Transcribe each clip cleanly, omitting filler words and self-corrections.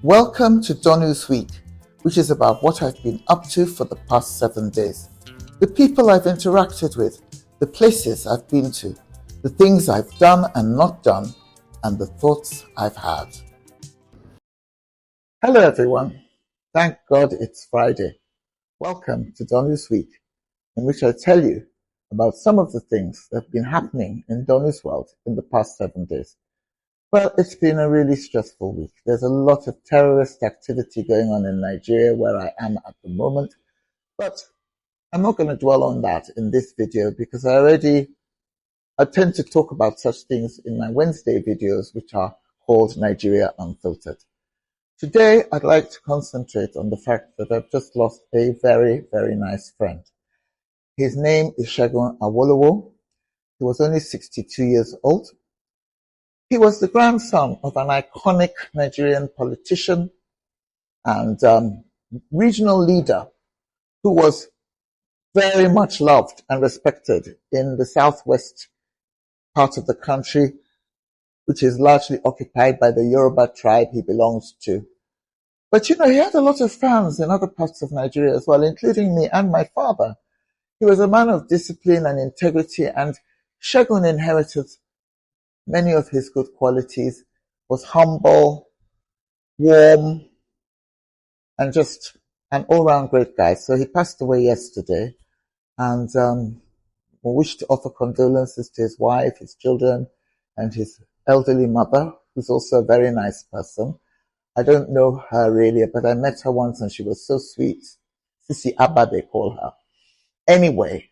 Welcome to Donu's Week, which is about what I've been up to for the past 7 days. The people I've interacted with, the places I've been to, the things I've done and not done, and the thoughts I've had. Hello everyone. Thank God it's Friday. Welcome to Donu's Week, in which I tell you about some of the things that have been happening in Donu's world in the past 7 days. Well, it's been a really stressful week. There's a lot of terrorist activity going on in Nigeria where I am at the moment, but I'm not going to dwell on that in this video because I tend to talk about such things in my Wednesday videos, which are called Nigeria Unfiltered. Today, I'd like to concentrate on the fact that I've just lost a very, very nice friend. His name is Segun Awolowo. He was only 62 years old. He was the grandson of an iconic Nigerian politician and regional leader who was very much loved and respected in the southwest part of the country, which is largely occupied by the Yoruba tribe he belongs to. But he had a lot of fans in other parts of Nigeria as well, including me and my father. He was a man of discipline and integrity, and Segun inherited many of his good qualities, was humble, warm, and just an all-round great guy. So he passed away yesterday, and we wish to offer condolences to his wife, his children, and his elderly mother, who's also a very nice person. I don't know her really, but I met her once and she was so sweet. Sisi Abba, they call her. Anyway,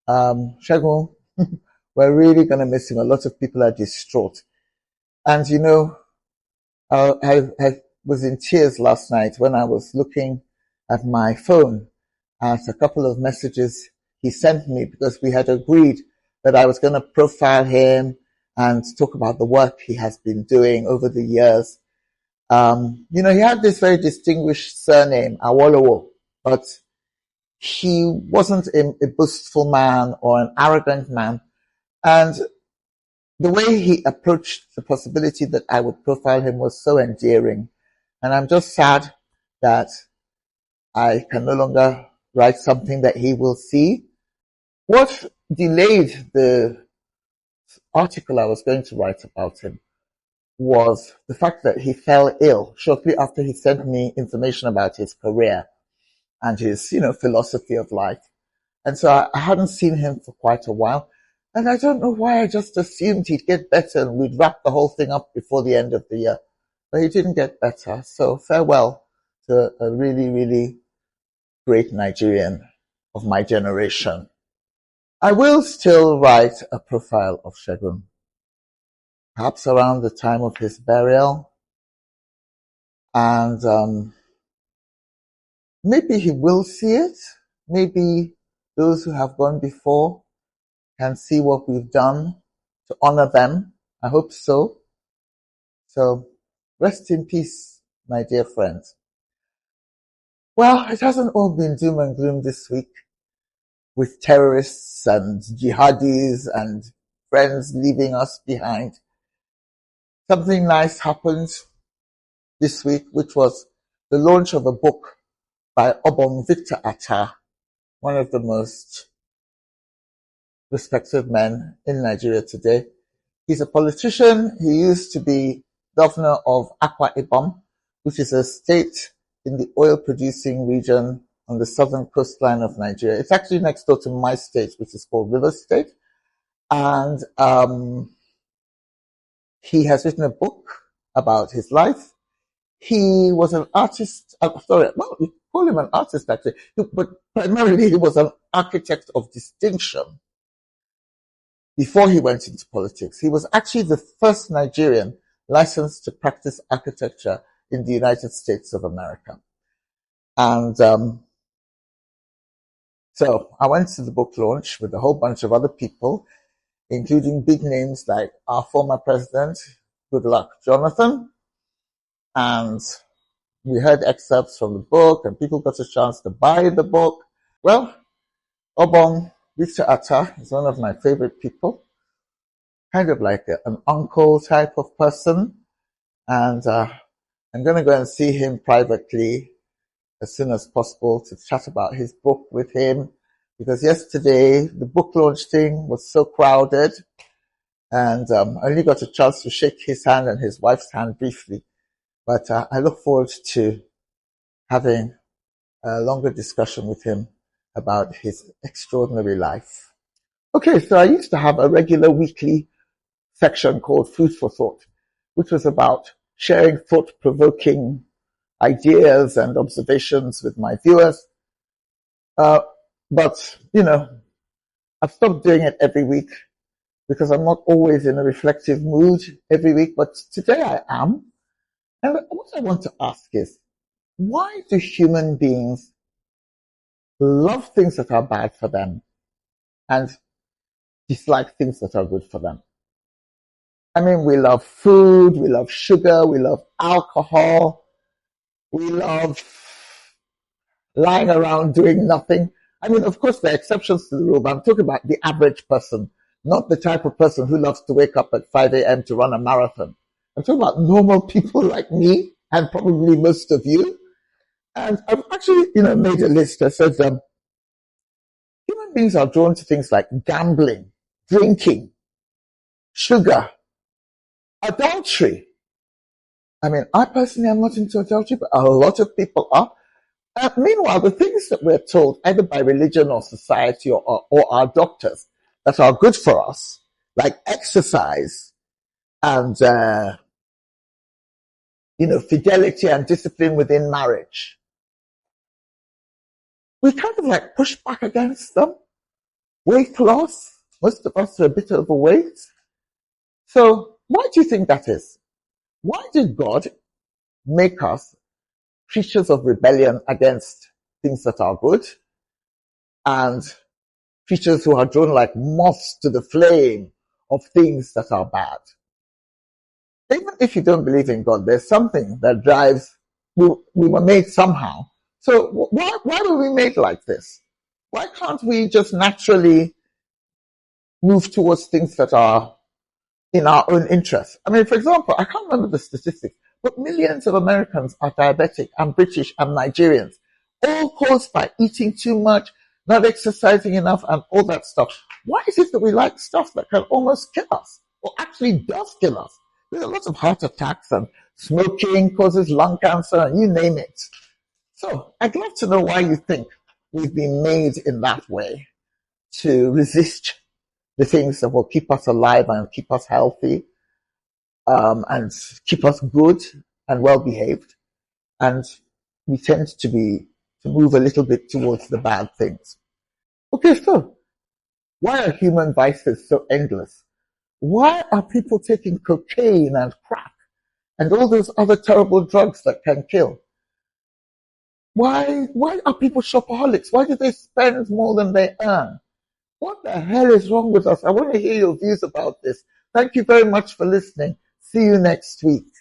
Segun, we're really going to miss him. A lot of people are distraught. And I was in tears last night when I was looking at my phone at a couple of messages he sent me because we had agreed that I was going to profile him and talk about the work he has been doing over the years. He had this very distinguished surname, Awolowo, but he wasn't a boastful man or an arrogant man. And the way he approached the possibility that I would profile him was so endearing. And I'm just sad that I can no longer write something that he will see. What delayed the article I was going to write about him was the fact that he fell ill shortly after he sent me information about his career and his, philosophy of life. And so I hadn't seen him for quite a while. And I don't know why I just assumed he'd get better and we'd wrap the whole thing up before the end of the year. But he didn't get better. So farewell to a really, really great Nigerian of my generation. I will still write a profile of Segun, perhaps around the time of his burial. And maybe he will see it. Maybe those who have gone before can see what we've done to honor them. I hope so. So rest in peace, my dear friends. Well, it hasn't all been doom and gloom this week with terrorists and jihadis and friends leaving us behind. Something nice happened this week, which was the launch of a book by Obong Victor Attah, one of the most respected men in Nigeria today. He's a politician. He used to be governor of Akwa Ibom, which is a state in the oil-producing region on the southern coastline of Nigeria. It's actually next door to my state, which is called River State. And he has written a book about his life. He was an artist. You call him an artist actually, but primarily he was an architect of distinction. Before he went into politics, he was actually the first Nigerian licensed to practice architecture in the United States of America. And so I went to the book launch with a whole bunch of other people, including big names like our former president, Goodluck Jonathan. And we heard excerpts from the book and people got a chance to buy the book. Well, Obong Victor Attah is one of my favorite people, kind of like an uncle type of person. And I'm going to go and see him privately as soon as possible to chat about his book with him, because yesterday the book launch thing was so crowded, and I only got a chance to shake his hand and his wife's hand briefly. But I look forward to having a longer discussion with him about his extraordinary life. Okay, so I used to have a regular weekly section called Food for Thought, which was about sharing thought-provoking ideas and observations with my viewers. But, I've stopped doing it every week because I'm not always in a reflective mood every week, but today I am. And what I want to ask is, why do human beings love things that are bad for them and dislike things that are good for them? I mean, we love food, we love sugar, we love alcohol, we love lying around doing nothing. I mean, of course, there are exceptions to the rule, but I'm talking about the average person, not the type of person who loves to wake up at 5 a.m. to run a marathon. I'm talking about normal people like me and probably most of you. And I've actually, made a list that says human beings are drawn to things like gambling, drinking, sugar, adultery. I mean, I personally am not into adultery, but a lot of people are. Meanwhile, the things that we're told, either by religion or society or our doctors, that are good for us, like exercise and, fidelity and discipline within marriage, we kind of like push back against them. Weight loss, most of us are a bit overweight. So why do you think that is? Why did God make us creatures of rebellion against things that are good and creatures who are drawn like moths to the flame of things that are bad? Even if you don't believe in God, there's something that drives, we were made somehow. So why were we made like this? Why can't we just naturally move towards things that are in our own interest? I mean, for example, I can't remember the statistics, but millions of Americans are diabetic and British and Nigerians, all caused by eating too much, not exercising enough, and all that stuff. Why is it that we like stuff that can almost kill us, or actually does kill us? There's a lot of heart attacks, and smoking causes lung cancer, and you name it. So I'd love to know why you think we've been made in that way, to resist the things that will keep us alive and keep us healthy, and keep us good and well behaved. And we tend to move a little bit towards the bad things. Okay, so why are human vices so endless? Why are people taking cocaine and crack and all those other terrible drugs that can kill? Why are people shopaholics? Why do they spend more than they earn? What the hell is wrong with us? I want to hear your views about this. Thank you very much for listening. See you next week.